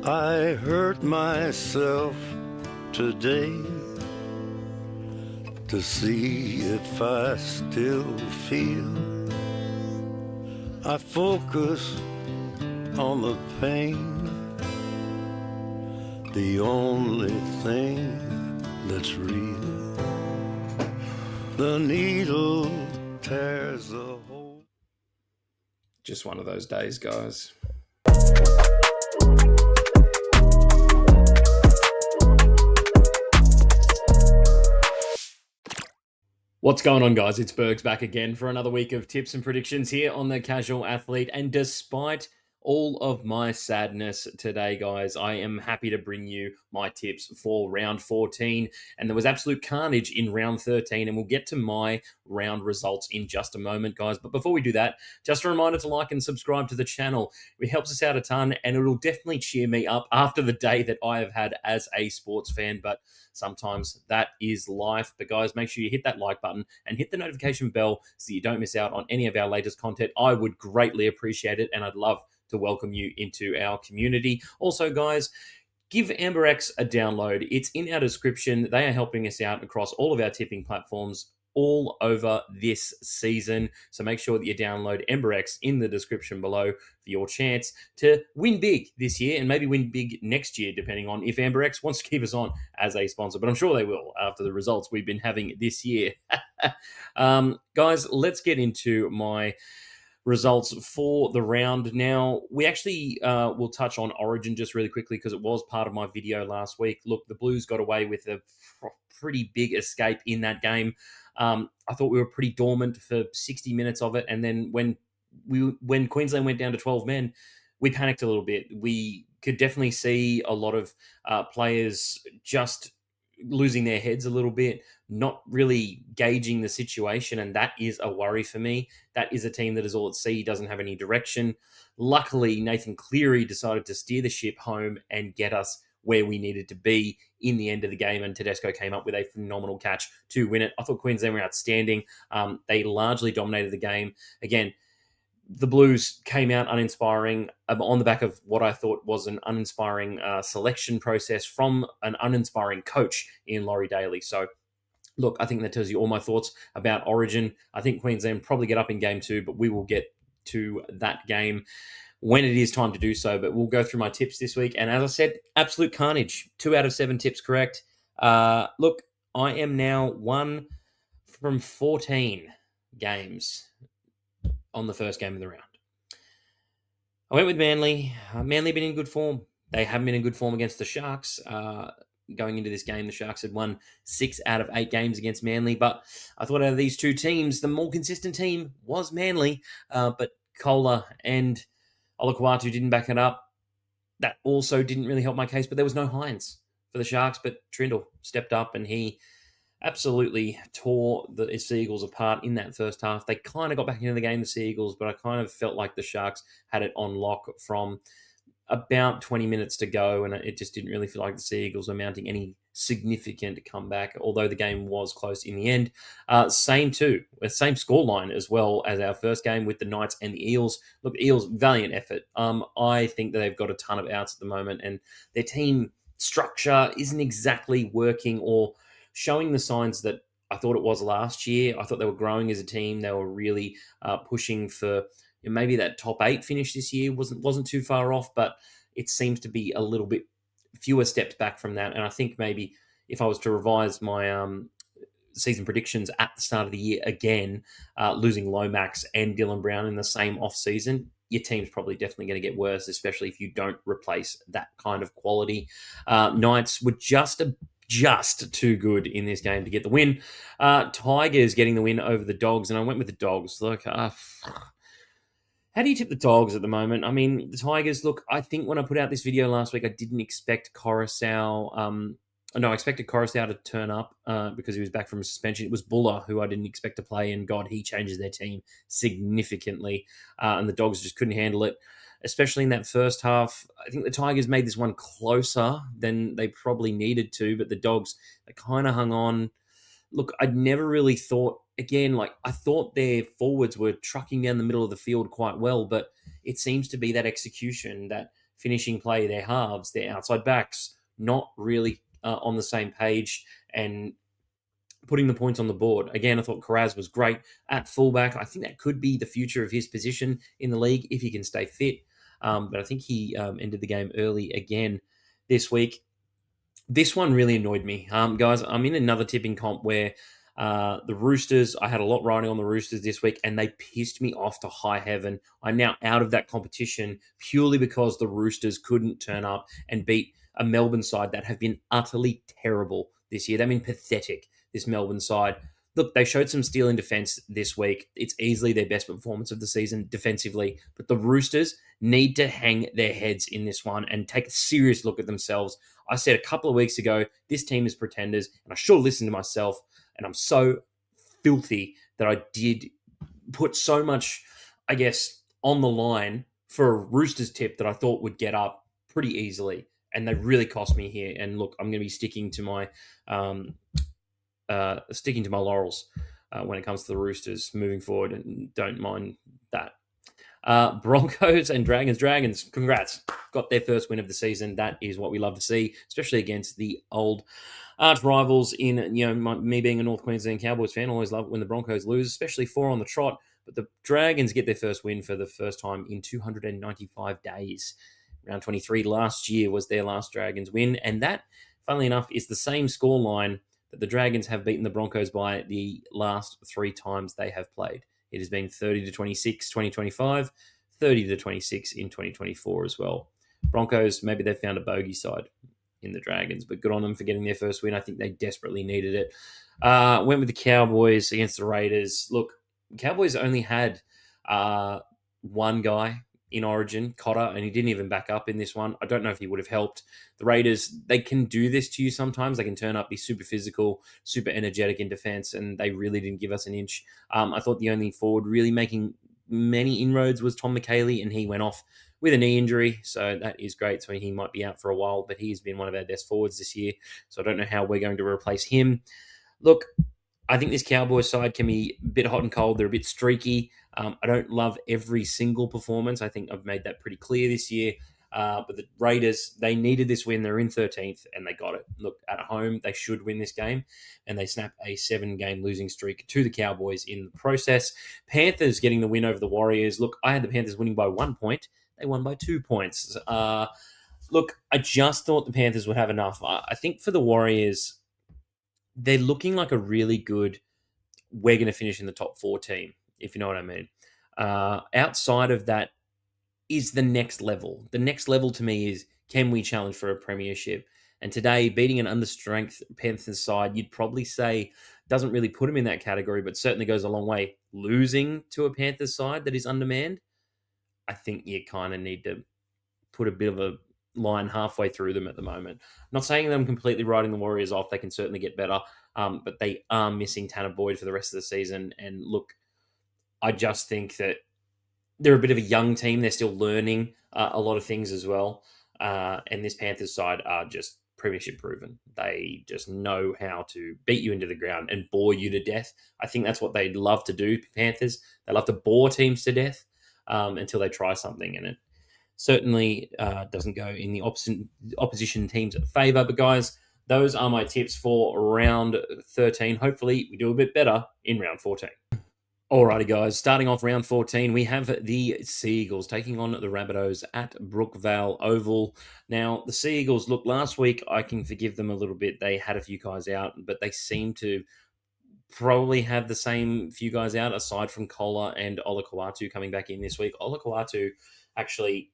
I hurt myself today to see if I still feel. I focus on the pain, the only thing that's real. The needle tears a hole. Just one of those days, guys. What's going on, guys? It's Burgz back again for another week of tips and predictions here on the Casual Athlete. And despite all of my sadness today, guys, I am happy to bring you my tips for round 14. And there was absolute carnage in round 13, and we'll get to my round results in just a moment, guys. But before we do that, just a reminder to like and subscribe to the channel. It helps us out a ton, and it'll definitely cheer me up after the day that I have had as a sports fan. But sometimes that is life. But guys, make sure you hit that like button and hit the notification bell so you don't miss out on any of our latest content. I would greatly appreciate it, and I'd love to welcome you into our community. Also, guys, give AmberX a download. It's in our description. They are helping us out across all of our tipping platforms all over this season. So make sure that you download AmberX in the description below for your chance to win big this year and maybe win big next year, depending on if AmberX wants to keep us on as a sponsor. But I'm sure they will after the results we've been having this year. Guys, let's get into my results for the round. Now, we actually will touch on Origin just really quickly because it was part of my video last week. Look, the Blues got away with a pretty big escape in that game. I thought we were pretty dormant for 60 minutes of it, and then when Queensland went down to 12 men, we panicked a little bit. We could definitely see a lot of players just losing their heads a little bit, not really gauging the situation, and that is a worry for me. That is a team that is all at sea, doesn't have any direction. Luckily, Nathan Cleary decided to steer the ship home and get us where we needed to be in the end of the game, and Tedesco came up with a phenomenal catch to win it. I thought Queensland were outstanding. They largely dominated the game. Again, the Blues came out uninspiring on the back of what I thought was an uninspiring selection process from an uninspiring coach in Laurie Daly. So, look, I think that tells you all my thoughts about Origin. I think Queensland probably get up in game 2, but we will get to that game when it is time to do so. But we'll go through my tips this week. And as I said, absolute carnage. 2 out of 7 tips correct. Look, I am now 1 from 14 games on the first game of the round. I went with Manly. Manly have been in good form. They haven't been in good form against the Sharks. Going into this game, the Sharks had won 6 out of 8 games against Manly. But I thought out of these 2 teams, the more consistent team was Manly. But Kohler and Olakuatu didn't back it up. That also didn't really help my case. But there was no Hines for the Sharks. But Trindle stepped up and he absolutely tore the Seagulls apart in that first half. They kind of got back into the game, the Seagulls, but I kind of felt like the Sharks had it on lock from about 20 minutes to go, and it just didn't really feel like the Seagulls were mounting any significant comeback, although the game was close in the end. Same scoreline as well as our first game with the Knights and the Eels. Look, Eels, valiant effort. I think that they've got a ton of outs at the moment, and their team structure isn't exactly working or showing the signs that I thought it was last year. I thought they were growing as a team. They were really pushing for maybe that top 8 finish this year wasn't too far off, but it seems to be a little bit fewer steps back from that. And I think maybe if I was to revise my season predictions at the start of the year again, losing Lomax and Dylan Brown in the same off season, your team's probably definitely going to get worse, especially if you don't replace that kind of quality. Knights were just too good in this game to get the win. Tigers getting the win over the Dogs, and I went with the Dogs. Look, how do you tip the Dogs at the moment? I mean, the Tigers, look, I think when I put out this video last week, I didn't expect Coruscant. I expected Coruscant to turn up because he was back from suspension. It was Buller who I didn't expect to play, and God, he changes their team significantly. And the Dogs just couldn't handle it, especially in that first half. I think the Tigers made this one closer than they probably needed to, but the Dogs, they kind of hung on. Look, I'd never really thought, again, like I thought their forwards were trucking down the middle of the field quite well, but it seems to be that execution, that finishing play, their halves, their outside backs, not really on the same page and putting the points on the board. Again, I thought Carraz was great at fullback. I think that could be the future of his position in the league if he can stay fit. But I think he ended the game early again this week. This one really annoyed me. Guys, I'm in another tipping comp where the Roosters, I had a lot riding on the Roosters this week, and they pissed me off to high heaven. I'm now out of that competition purely because the Roosters couldn't turn up and beat a Melbourne side that have been utterly terrible this year. They've been pathetic, this Melbourne side. Look, they showed some steel in defense this week. It's easily their best performance of the season defensively, but the Roosters need to hang their heads in this one and take a serious look at themselves. I said a couple of weeks ago, this team is pretenders, and I should have listened to myself, and I'm so filthy that I did put so much, I guess, on the line for a Roosters tip that I thought would get up pretty easily, and they really cost me here. And look, I'm going to be sticking to my laurels when it comes to the Roosters moving forward, and don't mind that. Broncos and Dragons, congrats. Got their first win of the season. That is what we love to see, especially against the old arch rivals in, me being a North Queensland Cowboys fan, I always love it when the Broncos lose, especially 4 on the trot. But the Dragons get their first win for the first time in 295 days. Round 23 last year was their last Dragons win, and that, funnily enough, is the same scoreline that the Dragons have beaten the Broncos by the last 3 times they have played. It has been 30-26, 2025, 30-26 in 2024 as well. Broncos, maybe they've found a bogey side in the Dragons, but good on them for getting their first win. I think they desperately needed it. Went with the Cowboys against the Raiders. Look, Cowboys only had one guy in Origin, Cotter, and he didn't even back up in this one. I don't know if he would have helped. The Raiders, they can do this to you sometimes. They can turn up, be super physical, super energetic in defense, and they really didn't give us an inch. I thought the only forward really making many inroads was Tom McHaley, and he went off with a knee injury, so that is great. So he might be out for a while, but he's been one of our best forwards this year, so I don't know how we're going to replace him. Look, I think this Cowboys side can be a bit hot and cold. They're a bit streaky. I don't love every single performance. I think I've made that pretty clear this year. But the Raiders, they needed this win. They're in 13th, and they got it. Look, at home, they should win this game, and they snap a 7-game losing streak to the Cowboys in the process. Panthers getting the win over the Warriors. Look, I had the Panthers winning by 1 point. They won by 2 points. Look, I just thought the Panthers would have enough. I think for the Warriors, they're looking like a really good, we're going to finish in the top 4 team, if you know what I mean. Outside of that is the next level. The next level to me is, can we challenge for a premiership? And today, beating an understrength Panthers side, you'd probably say doesn't really put them in that category, but certainly goes a long way. Losing to a Panthers side that is undermanned, I think you kind of need to put a bit of a line halfway through them at the moment. Not saying that I'm completely writing the Warriors off. They can certainly get better, but they are missing Tanner Boyd for the rest of the season. And look, I just think that they're a bit of a young team. They're still learning a lot of things as well. And this Panthers side are just premiership proven. They just know how to beat you into the ground and bore you to death. I think that's what they love to do, Panthers. They love to bore teams to death until they try something, and it certainly doesn't go in the opposition team's favour. But guys, those are my tips for round 13. Hopefully we do a bit better in round 14. Alrighty, guys. Starting off round 14, we have the Seagulls taking on the Rabbitohs at Brookvale Oval. Now, the Seagulls, look, last week I can forgive them a little bit. They had a few guys out, but they seem to probably have the same few guys out, aside from Kola and Olakau'atu coming back in this week. Olakau'atu, actually,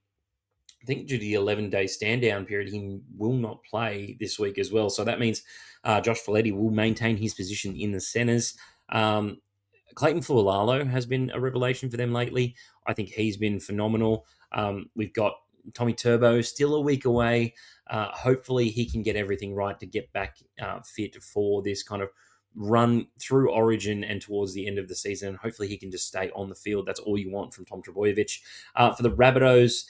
I think due to the 11-day stand-down period, he will not play this week as well. So that means Josh Folletti will maintain his position in the centres. Clayton Fualalo has been a revelation for them lately. I think he's been phenomenal. We've got Tommy Turbo still a week away. Hopefully he can get everything right to get back fit for this kind of run through Origin and towards the end of the season. Hopefully he can just stay on the field. That's all you want from Tom Trbojevic. For the Rabbitohs,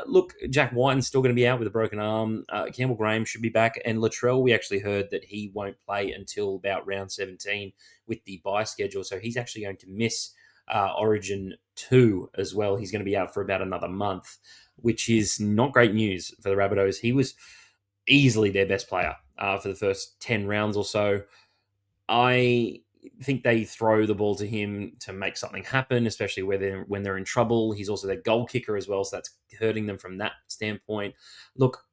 look, Jack Whiten's still going to be out with a broken arm. Campbell Graham should be back. And Latrell, we actually heard that he won't play until about round 17 with the bye schedule. So he's actually going to miss Origin 2 as well. He's going to be out for about another month, which is not great news for the Rabbitohs. He was easily their best player for the first 10 rounds or so. I think they throw the ball to him to make something happen, especially when they're in trouble. He's also their goal kicker as well, so that's hurting them from that standpoint. Look,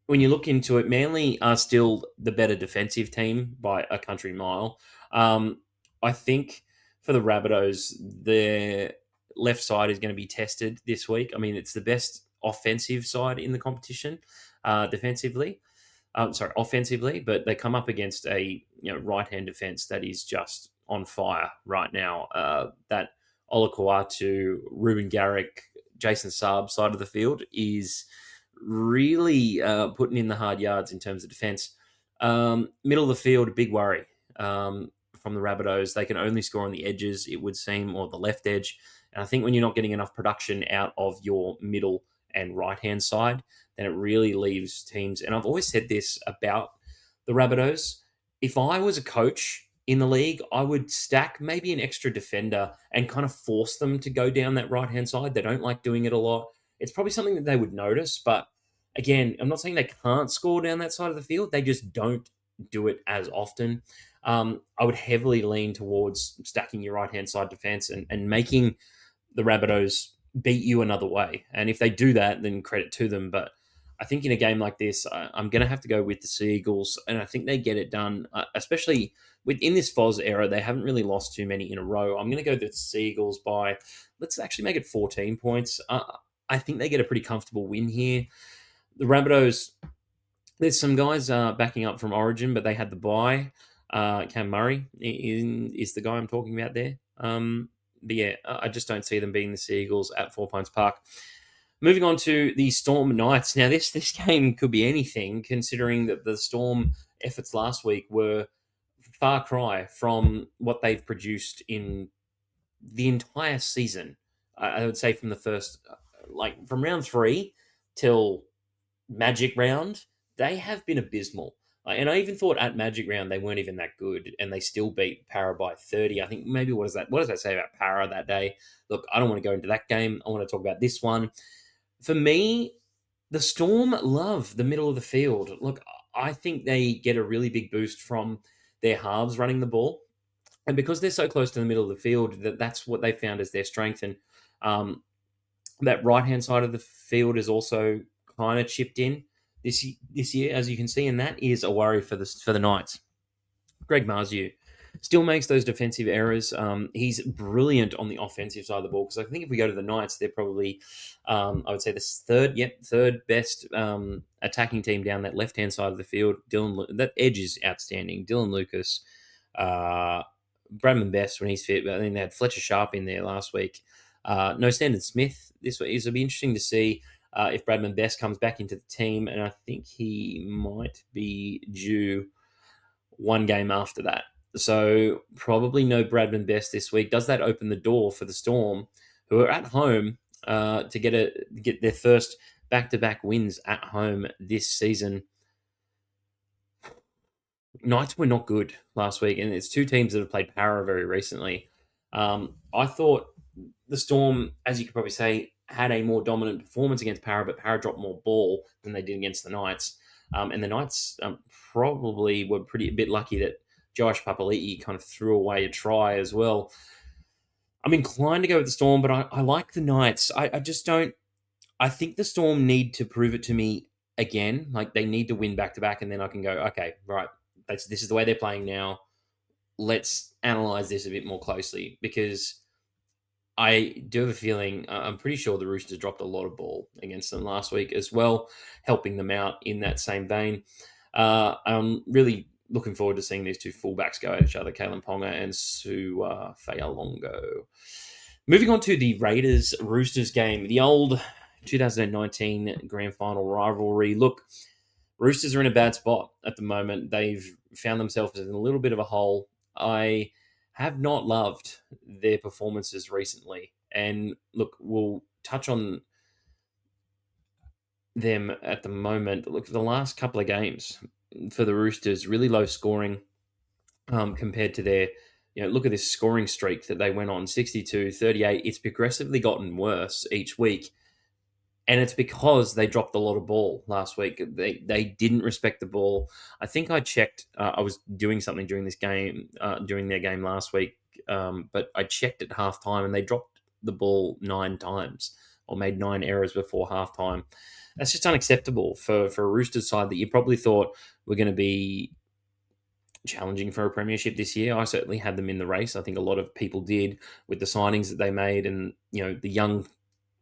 when you look into it, Manly are still the better defensive team by a country mile. I think for the Rabbitohs, their left side is going to be tested this week. I mean, it's the best offensive side in the competition defensively. Offensively, but they come up against a right hand defense that is just on fire right now. That Olakuatu, Ruben Garrick, Jason Saab side of the field is really putting in the hard yards in terms of defense. Middle of the field, big worry from the Rabbitohs. They can only score on the edges, it would seem, or the left edge. And I think when you're not getting enough production out of your middle and right hand side, then it really leaves teams. And I've always said this about the Rabbitohs. If I was a coach in the league, I would stack maybe an extra defender and kind of force them to go down that right hand side. They don't like doing it a lot. It's probably something that they would notice, but again, I'm not saying they can't score down that side of the field. They just don't do it as often. I would heavily lean towards stacking your right hand side defense and making the Rabbitohs beat you another way. And if they do that, then credit to them. But I think in a game like this, I'm going to have to go with the Sea Eagles, and I think they get it done, especially within this Foz era. They haven't really lost too many in a row. I'm going to go the Sea Eagles by, let's actually make it 14 points. I think they get a pretty comfortable win here. The Rabbitohs, there's some guys backing up from Origin, but they had the bye. Cam Murray is the guy I'm talking about there. But yeah, I just don't see them beating the Sea Eagles at 4 Points Park. Moving on to the Storm Knights. Now, this game could be anything, considering that the Storm efforts last week were far cry from what they've produced in the entire season. I would say from the first, from round 3 till Magic round, they have been abysmal. And I even thought at Magic round they weren't even that good, and they still beat Para by 30. I think maybe what does that say about Para that day? Look, I don't want to go into that game. I want to talk about this one. For me, the Storm love the middle of the field. Look, I think they get a really big boost from their halves running the ball. And because they're so close to the middle of the field, that's what they found as their strength. And that right-hand side of the field is also kind of chipped in this year, as you can see, and that is a worry for the Knights. Greg Marzhew still makes those defensive errors. He's brilliant on the offensive side of the ball, because I think if we go to the Knights, they're probably, I would say, the third best attacking team down that left-hand side of the field. That edge is outstanding. Dylan Lucas, Bradman Best when he's fit. I think they had Fletcher Sharp in there last week. No Standard Smith this week. It'll be interesting to see if Bradman Best comes back into the team, and I think he might be due one game after that. So probably no Bradman Best this week. Does that open the door for the Storm, who are at home, to get their first back-to-back wins at home this season? Knights were not good last week, and it's two teams that have played Para very recently. I thought the Storm, as you could probably say, had a more dominant performance against Para, but Para dropped more ball than they did against the Knights. And the Knights probably were a bit lucky that Josh Papali'i kind of threw away a try as well. I'm inclined to go with the Storm, but I like the Knights. I just don't. I think the Storm need to prove it to me again. Like, they need to win back-to-back, and then I can go, okay, right, this is the way they're playing now. Let's analyze this a bit more closely, because I do have a feeling, I'm pretty sure the Roosters dropped a lot of ball against them last week as well, helping them out in that same vein. I'm really looking forward to seeing these two fullbacks go at each other, Kalen Ponga and Su Fa'alongo. Moving on to the Raiders-Roosters game, the old 2019 grand final rivalry. Look, Roosters are in a bad spot at the moment. They've found themselves in a little bit of a hole. I have not loved their performances recently. And look, we'll touch on them at the moment. Look, the last couple of games for the Roosters, really low scoring compared to their look at this scoring streak that they went on, 62, 38. It's progressively gotten worse each week. And it's because they dropped a lot of ball last week. They didn't respect the ball. I think I checked. I was doing something during this game, during their game last week, but I checked at halftime and they dropped the ball 9 times or made 9 errors before halftime. That's just unacceptable for a Roosters side that you probably thought were going to be challenging for a premiership this year. I certainly had them in the race. I think a lot of people did with the signings that they made and the young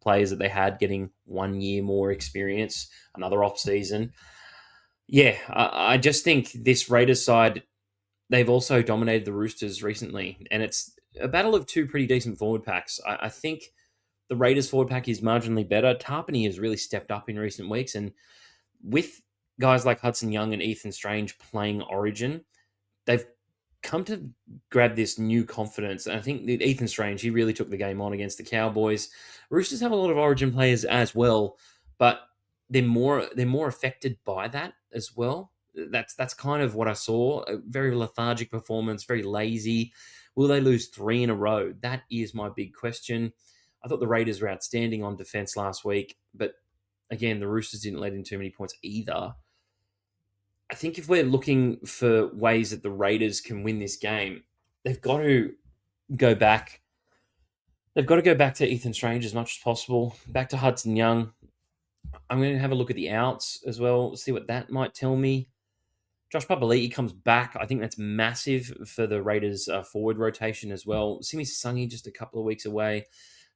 players that they had getting 1 year more experience, another off season. Yeah, I just think this Raiders side, they've also dominated the Roosters recently, and it's a battle of two pretty decent forward packs. I think the Raiders forward pack is marginally better. Tarpany has really stepped up in recent weeks, and with guys like Hudson Young and Ethan Strange playing Origin, they've come to grab this new confidence. And I think that Ethan Strange, he really took the game on against the Cowboys. Roosters have a lot of Origin players as well, but they're more affected by that as well. That's kind of what I saw. A very lethargic performance, very lazy. Will they lose 3 in a row? That is my big question. I thought the Raiders were outstanding on defense last week, but again, the Roosters didn't let in too many points either. I think if we're looking for ways that the Raiders can win this game, they've got to go back. They've got to go back to Ethan Strange as much as possible, back to Hudson Young. I'm going to have a look at the outs as well, see what that might tell me. Josh Papali'i comes back. I think that's massive for the Raiders' forward rotation as well. Simi Sungi just a couple of weeks away.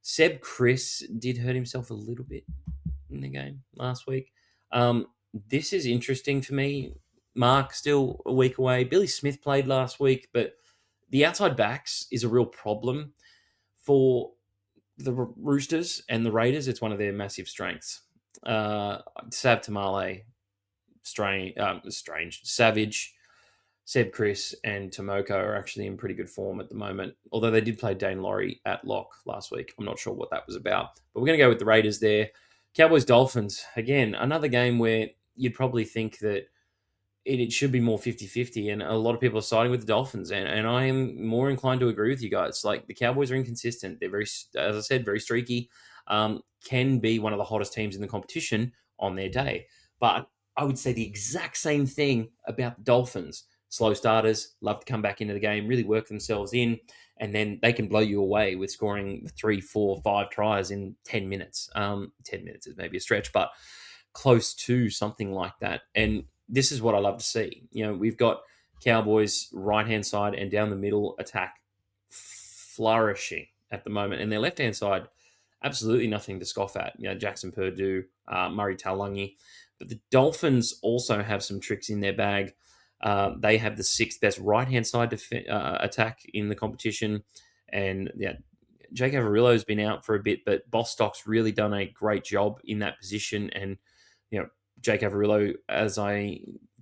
Seb Chris did hurt himself a little bit in the game last week. This is interesting for me. Mark still a week away. Billy Smith played last week, but the outside backs is a real problem for the Roosters and the Raiders. It's one of their massive strengths. Sav Tamale, Strange, Savage, Seb Chris, and Tomoko are actually in pretty good form at the moment. Although they did play Dane Laurie at lock last week. I'm not sure what that was about. But we're going to go with the Raiders there. Cowboys Dolphins, again, another game where you'd probably think that it should be more 50-50, and a lot of people are siding with the Dolphins, and I am more inclined to agree with you guys. Like, the Cowboys are inconsistent. They're very, as I said, very streaky. Can be one of the hottest teams in the competition on their day. But I would say the exact same thing about the Dolphins. Slow starters, love to come back into the game, really work themselves in, and then they can blow you away with scoring 3, 4, 5 tries in 10 minutes. 10 minutes is maybe a stretch, but close to something like that. And this is what I love to see. We've got Cowboys right-hand side and down the middle attack flourishing at the moment. And their left-hand side, absolutely nothing to scoff at. Jackson Purdue, Murray Taulagi. But the Dolphins also have some tricks in their bag. They have the 6th best right-hand side attack in the competition. And Jake Averillo's been out for a bit, but Bostock's really done a great job in that position. And, Jake Averillo, as I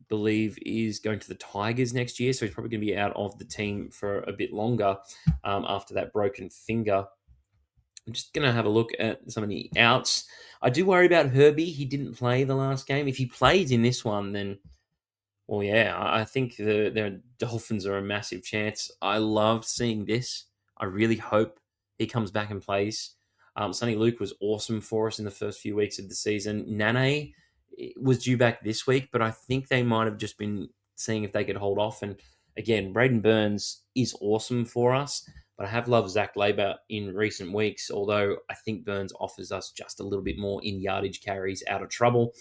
believe, is going to the Tigers next year. So he's probably going to be out of the team for a bit longer after that broken finger. I'm just going to have a look at some of the outs. I do worry about Herbie. He didn't play the last game. If he plays in this one, then, well, yeah, I think the Dolphins are a massive chance. I love seeing this. I really hope he comes back and plays. Sonny Luke was awesome for us in the first few weeks of the season. Nane was due back this week, but I think they might have just been seeing if they could hold off. And again, Braden Burns is awesome for us, but I have loved Zach Labour in recent weeks, although I think Burns offers us just a little bit more in yardage carries out of trouble.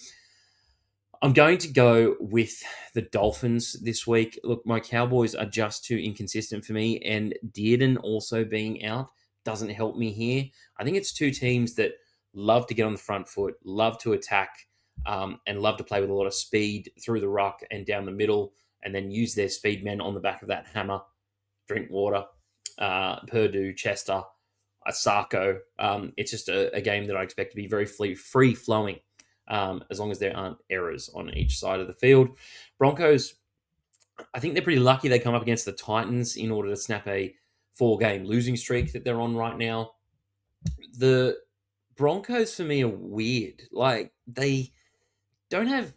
I'm going to go with the Dolphins this week. Look, my Cowboys are just too inconsistent for me, and Dearden also being out doesn't help me here. I think it's two teams that love to get on the front foot, love to attack, and love to play with a lot of speed through the ruck and down the middle, and then use their speed men on the back of that hammer. Drinkwater, Purdue, Chester, Asako. It's just a game that I expect to be very free-flowing, as long as there aren't errors on each side of the field. Broncos, I think they're pretty lucky they come up against the Titans in order to snap a 4-game losing streak that they're on right now. The Broncos, for me, are weird. Like, they don't have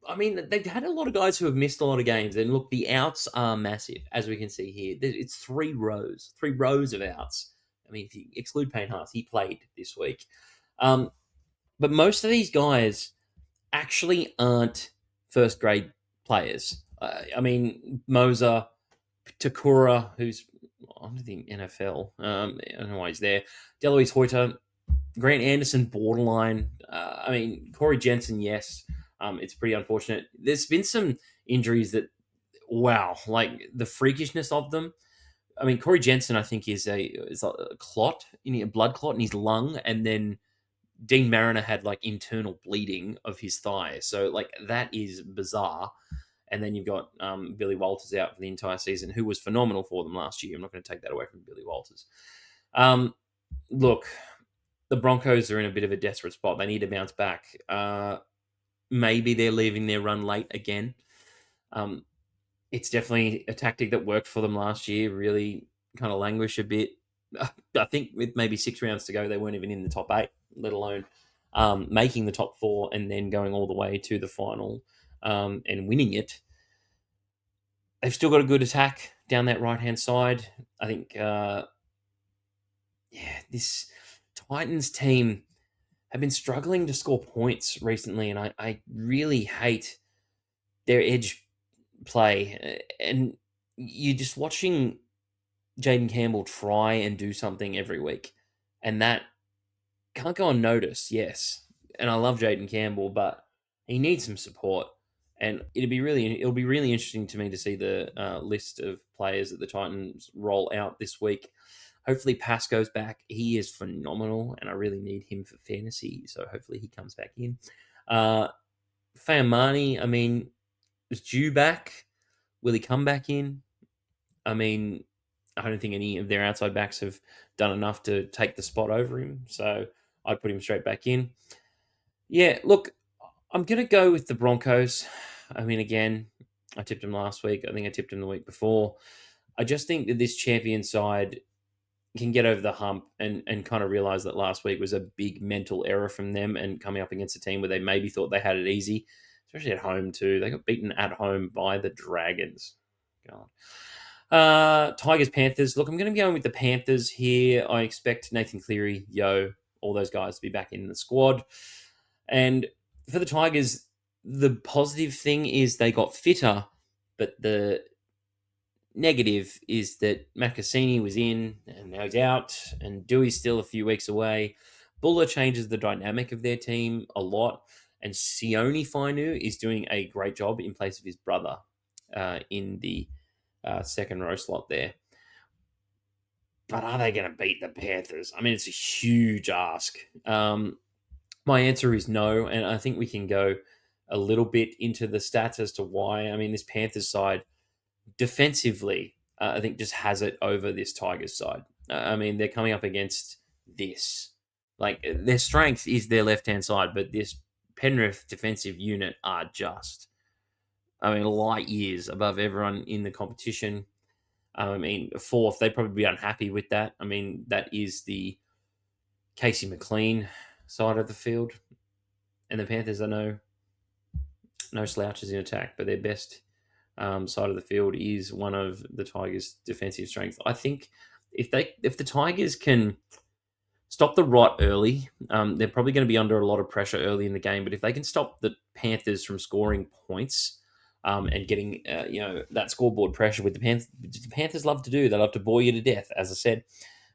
I mean, they've had a lot of guys who have missed a lot of games, and look, the outs are massive, as we can see here. It's three rows of outs. I mean, if you exclude Payne Haas, he played this week. Um, but most of these guys actually aren't first grade players. I mean, Moser, Takura, who's I don't think NFL. I don't know why he's there. Deloise Hoyter, Grant Anderson, borderline. I mean, Corey Jensen, yes. It's pretty unfortunate. There's been some injuries that, wow, like the freakishness of them. I mean, Corey Jensen, I think, is a clot, a blood clot in his lung, and then Dean Mariner had like internal bleeding of his thigh. So like that is bizarre. And then you've got Billy Walters out for the entire season, who was phenomenal for them last year. I'm not going to take that away from Billy Walters. Look, the Broncos are in a bit of a desperate spot. They need to bounce back. Maybe they're leaving their run late again. It's definitely a tactic that worked for them last year. Really kind of languish a bit. I think with maybe 6 rounds to go, they weren't even in the top 8, let alone making the top 4 and then going all the way to the final and winning it. They've still got a good attack down that right-hand side. I think, this Titans team have been struggling to score points recently, and I really hate their edge play. And you're just watching Jaden Campbell try and do something every week, and that can't go unnoticed, yes. And I love Jaden Campbell, but he needs some support. And it'll be really interesting to me to see the list of players that the Titans roll out this week. Hopefully, Pasco's back. He is phenomenal, and I really need him for fantasy. So hopefully, he comes back in. Fayamani, I mean, is Jew back? Will he come back in? I mean, I don't think any of their outside backs have done enough to take the spot over him. So I'd put him straight back in. Yeah, look, I'm going to go with the Broncos. I mean, again, I tipped them last week. I think I tipped them the week before. I just think that this champion side can get over the hump and kind of realize that last week was a big mental error from them and coming up against a team where they maybe thought they had it easy, especially at home too. They got beaten at home by the Dragons. God. Tigers, Panthers. Look, I'm going to be going with the Panthers here. I expect Nathan Cleary, all those guys to be back in the squad. And for the Tigers, the positive thing is they got fitter, but the negative is that Matt Cassini was in and now he's out, and Dewey's still a few weeks away. Buller changes the dynamic of their team a lot, and Sione Fainu is doing a great job in place of his brother in the second row slot there. But are they going to beat the Panthers? I mean, it's a huge ask. My answer is no, and I think we can go a little bit into the stats as to why. I mean, this Panthers side, defensively, I think just has it over this Tigers side. I mean, they're coming up against this. Like, their strength is their left-hand side, but this Penrith defensive unit are just, I mean, light years above everyone in the competition. I mean, fourth, they'd probably be unhappy with that. I mean, that is the Casey McLean side of the field. And the Panthers are no slouches in attack, but their best side of the field is one of the Tigers' defensive strengths. I think if the Tigers can stop the rot early, they're probably going to be under a lot of pressure early in the game. But if they can stop the Panthers from scoring points and getting that scoreboard pressure with the Panthers love to do. They love to bore you to death, as I said.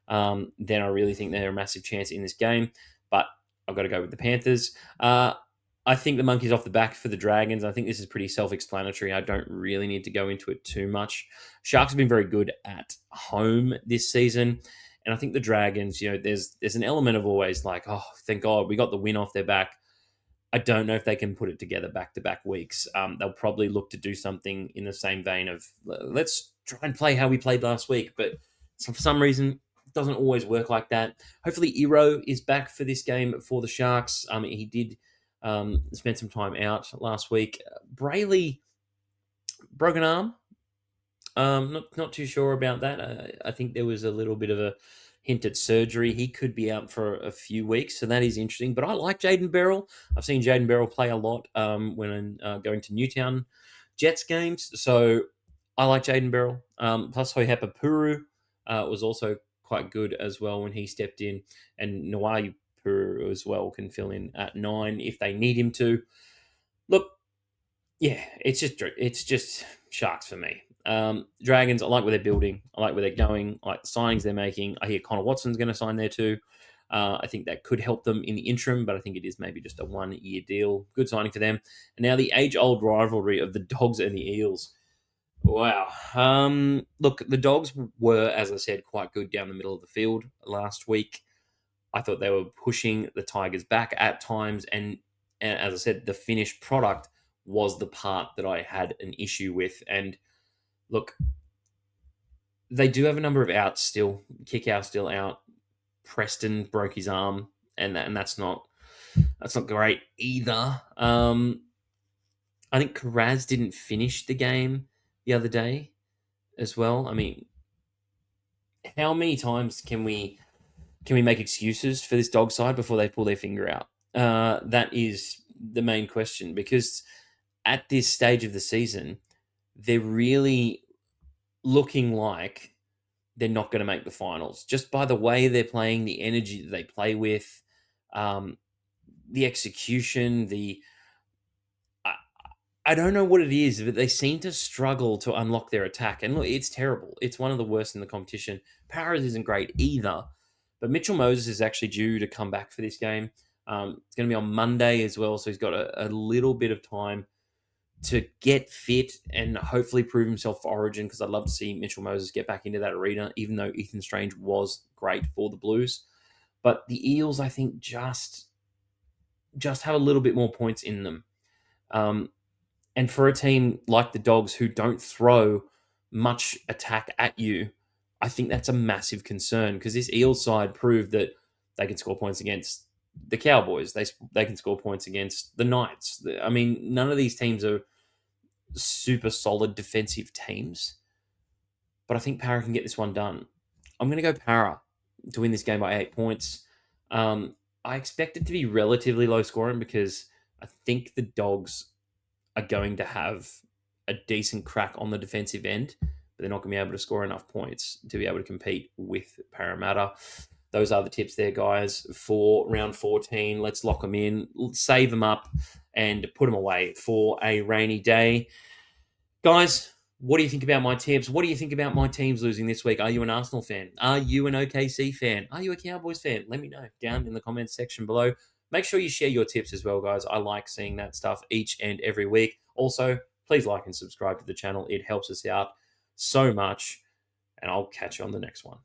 Then I really think they're a massive chance in this game. But I've got to go with the Panthers. I think the monkey's off the back for the Dragons. I think this is pretty self-explanatory. I don't really need to go into it too much. Sharks have been very good at home this season. And I think the Dragons, there's an element of always like, oh, thank God we got the win off their back. I don't know if they can put it together back-to-back weeks. They'll probably look to do something in the same vein of, let's try and play how we played last week. But for some reason, it doesn't always work like that. Hopefully, Iro is back for this game for the Sharks. He did spend some time out last week. Brayley, broken arm. Not too sure about that. I think there was a little bit of a hinted surgery. He could be out for a few weeks, so that is interesting. But I like Jaden Beryl. I've seen Jaden Beryl play a lot when going to Newtown Jets games, so I like Jaden Beryl. Plus, Hoihepa Puru was also quite good as well when he stepped in, and Nawai Puru as well can fill in at 9 if they need him to. Look, yeah, it's just Sharks for me. Dragons, I like where they're building. I like where they're going. I like the signings they're making. I hear Connor Watson's going to sign there too. I think that could help them in the interim, but I think it is maybe just a 1-year deal. Good signing for them. And now the age-old rivalry of the Dogs and the Eels. Wow. Look, the Dogs were, as I said, quite good down the middle of the field last week. I thought they were pushing the Tigers back at times, and as I said, the finished product was the part that I had an issue with. And look, they do have a number of outs still. Kickout still out. Preston broke his arm, and that's not great either. I think Karaz didn't finish the game the other day as well. I mean, how many times can we make excuses for this dog side before they pull their finger out? That is the main question, because at this stage of the season, they're really looking like they're not going to make the finals just by the way they're playing, the energy that they play with, the execution, I don't know what it is, but they seem to struggle to unlock their attack. And look, it's terrible. It's one of the worst in the competition. Paras isn't great either. But Mitchell Moses is actually due to come back for this game. It's going to be on Monday as well, so he's got a little bit of time to get fit and hopefully prove himself for Origin, because I'd love to see Mitchell Moses get back into that arena, even though Ethan Strange was great for the Blues. But the Eels, I think, just have a little bit more points in them. And for a team like the Dogs, who don't throw much attack at you, I think that's a massive concern, because this Eels side proved that they can score points against the Cowboys. They can score points against the Knights. I mean, none of these teams are super solid defensive teams, but I think Para can get this one done. I'm going to go Para to win this game by 8 points. I expect it to be relatively low scoring, because I think the Dogs are going to have a decent crack on the defensive end, but they're not going to be able to score enough points to be able to compete with Parramatta. Those are the tips there, guys, for round 14. Let's lock them in, save them up, and put them away for a rainy day. Guys, what do you think about my tips? What do you think about my teams losing this week? Are you an Arsenal fan? Are you an OKC fan? Are you a Cowboys fan? Let me know down in the comments section below. Make sure you share your tips as well, guys. I like seeing that stuff each and every week. Also, please like and subscribe to the channel. It helps us out so much, and I'll catch you on the next one.